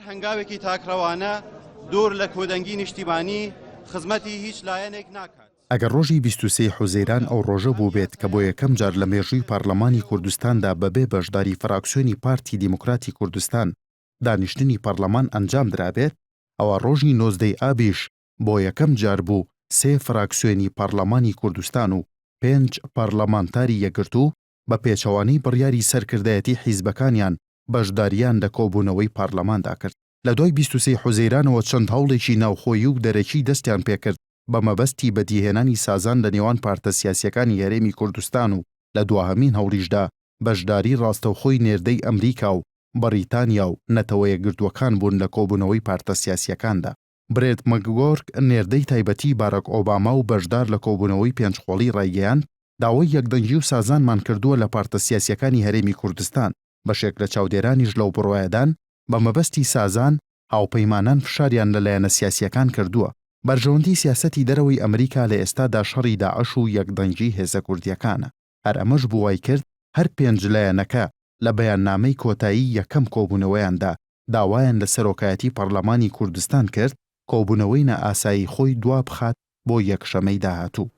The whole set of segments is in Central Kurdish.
هەنگاوێکی تاکڕەوانە دوور لە کۆدەنگی نیشتیمانی خزمەتی هیچ لایەنێک ناکات. ئەگەر ڕۆژی 23 حوزەیران ئەو ڕۆژە بوو بێت کە بۆ یەکەم جار لە مێژووی پەرلەمانی کوردستاندا بەبێ بەشداری فراکسیۆنی پارتی دیموکراتی کوردستان دانیشتنی پەرلەمان ئەنجام درابێت، ئەوە ڕۆژی 19 ئابیش بۆ یەکەم جار بوو 3 فراکسیۆنی پەرلەمانی کوردستان و 5 پەرلەمانتاری یەکگرتوو بە پێچەوانەی بڕیاری سەرکردایەتی حیزبەکانیان بەشداریان لە کۆبوونەوەی پەرلەماندا کرد. لە دوای 23 حوزەیرانەوە چەند هەوڵێکی ناوخۆیی و دەرەکی دەستیان پێکرد بە مەبەستی بەدیهێنانی سازان لە نێوان پارتە سیاسیەکانی هەرێمی کوردستان و لە دواهەمین هەوڵیشدا بەشداری ڕاستەوخۆی نێردەی ئەمریکا و بەریتانیا و نەتەوە یەکگرتووەکان بوون لە کۆبوونەوەی پارتە سیاسیەکاندا. برێت مەکگۆرک نێردەی تایبەتی باراک ئۆباما و بەشدار لە کۆبوونەوەی پێنجخۆڵی ڕایگەیاند داوای یەکدەنگی و سازانمان کردووە لە پارتە سیاسیەکانی هەرێمی کوردستان. بەشێک لە چاودێرانیش لەو بڕۆیەدان بە مەبەستی سازان هاوپەیمانان فشاریان لەلایەنە سیاسیەکان کردووە. بەرژەوەندی سیاسەتی دەرەوەی ئەمریکا لە ئێستادا شەڕی داعش و یەکدەنگی هێزە کوردیەکانە. هەر ئەمەش بووای کرد هەر پێنج لایەنەکە لە بەیاننامەی کۆتایی یەکەم کۆبوونەوەیاندا داوایان لە سەرۆکایەتی پەرلەمانی کوردستان کرد کۆبوونەوەی نەئاسایی خۆی دوا بخات بۆ یەکشەمەی داهاتوو.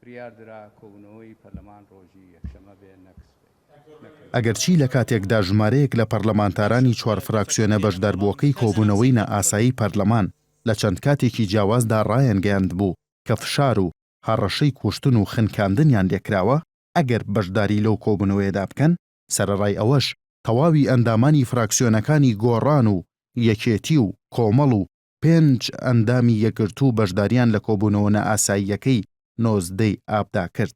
ئەگەرچی لە کاتێکدا ژمارەیەک لە پەرلەمانتارانی 4 فراکسیۆنە بەشداربووەکەی کۆبوونەوەی نەئاسایی پەرلەمان لە چەند کاتێکی جیاوازدا ڕایەنگەیاند بوو کە فشار و هەڕەشەی کوشتن و خنکاندنیان لێکراوە، ئەگەر بەشداری لەو کۆبوونەوەیەدا بکەن، سەرەڕای ئەوەش تەواوی ئەندامانی فراکسیۆنەکانی گۆڕان و یەکێتی و کۆمەڵ و 5 ئەندامی یەکگرتوو بەشداریان لە کۆبوونەوە نەئاساییەکەی 19 ئابدا کرد.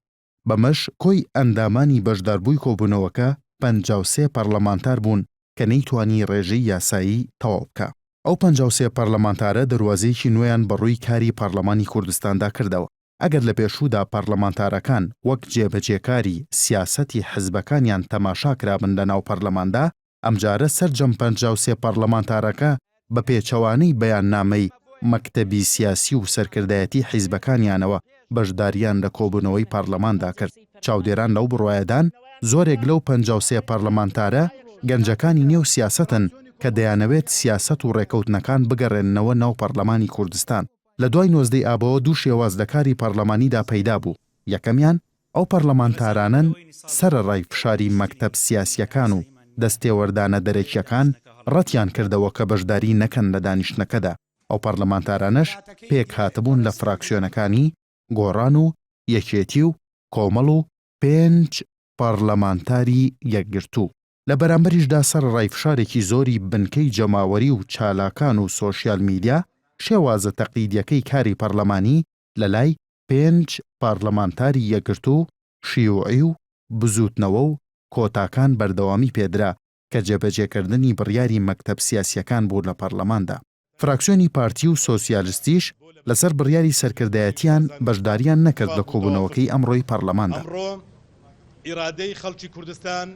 بەمەش کۆی ئەندامانی بەشداربووی کۆبوونەوەکە 53 پەرلەمانتار بوون کە نەیتوانی ڕێژەی یاسایی تەواو بکە. ئەو 53 پەرلەمانتارە دەواازەیەکی نوێیان بەڕووی کاری پەرلەمانی کوردستاندا کردەوە. ئەگەر لە پێشوودا پەرلەمانتارەکان وەک جێبەجێکاری سیاسەتی حزبەکانیان تەماشا کرابن لە ناو پەرلەماندا، ئەمجارە سەرجەم 53 پەرلەمانتارەکە بە پێچەوانەی بەیاننامەی مەکتەبی سیاسی و سەرکردایەتی حیزبەکانیانەوە بەشداریان لە کۆبوونەوەی پەرلەماندا کرد. چاودێران لەو بڕۆیەدان زۆرێک لەو 53 پەرلەمانتارە گەنجەکانی نێو سیاسەتن کە دەیانەوێت سیاسەت و ڕێکەوتنەکان بگەڕێننەوە ناو پەرلەمانی کوردستان. لە دوای 19 ئابەوە دوو شێواز لە کاری پەرلەمانیدا پەیدا بوو. یەکەمیان ئەو پەرلەمانتارانن سەرەڕای فشاری مەکتەب سیاسیەکان و دەستێوەردانە دەرەکیەکان ڕەتیان کردەوە کە بەشداری نەکەن لە دانیشتنەکەدا. ئەو پەرلەمانتارانەش پێک هاتبوون لە فراکسیۆنەکانی گۆڕان و یەکێتی و کۆمەڵ و 5 پەرلەمانتاری یەکگرتوو. لە بەرامبەریشدا سەرڕای فشارێکی زۆری بنکەی جەماوەری و چالاکان و سۆشیال میدیا شێوازە تەقلیدیەکەی کاری پەرلەمانی لە لای 5 پەرلەمانتاری یەکگرتوو شیوعی و بزوتنەوە و کۆتاکان بەردەوامی پێدرا کە جێبەجێکردنی بڕیاری مەکتەب سیاسیەکان بوو لە پەرلەماندا. فراکسیۆنی پارتی و سۆسیالیستیش لەسەر بڕیاری سەرکردایەتیان بەشداریان نەکرد لە کۆبوونەوەکەی ئەمڕۆی پەرلەماندا. ئیرادەی خەڵکی کوردستان،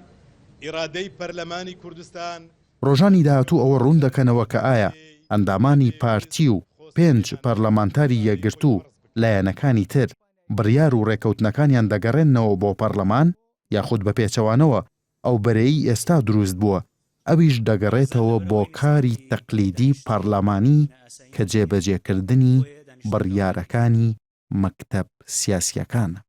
ئیرادەی پەرلەمانی کوردستان ڕۆژانی داهاتوو ئەوە ڕوون دەکەنەوە کە ئایا ئەندامانی پارتی و 5 پەرلەمانتاری یەکگرتوو لایەنەکانی تر بڕیار و ڕێکەوتنەکانیان دەگەڕێنەوە بۆ پەرلەمان یاخود بە پێچەوانەوە ئەو بەرەیی ئێستا دروست بووە ئەویش دەگەڕێتەوە بۆ کاری تەقلیدی پەرلەمانی کە جێبەجێکردنی بڕیارەکانی مەکتەب سیاسیەکانە.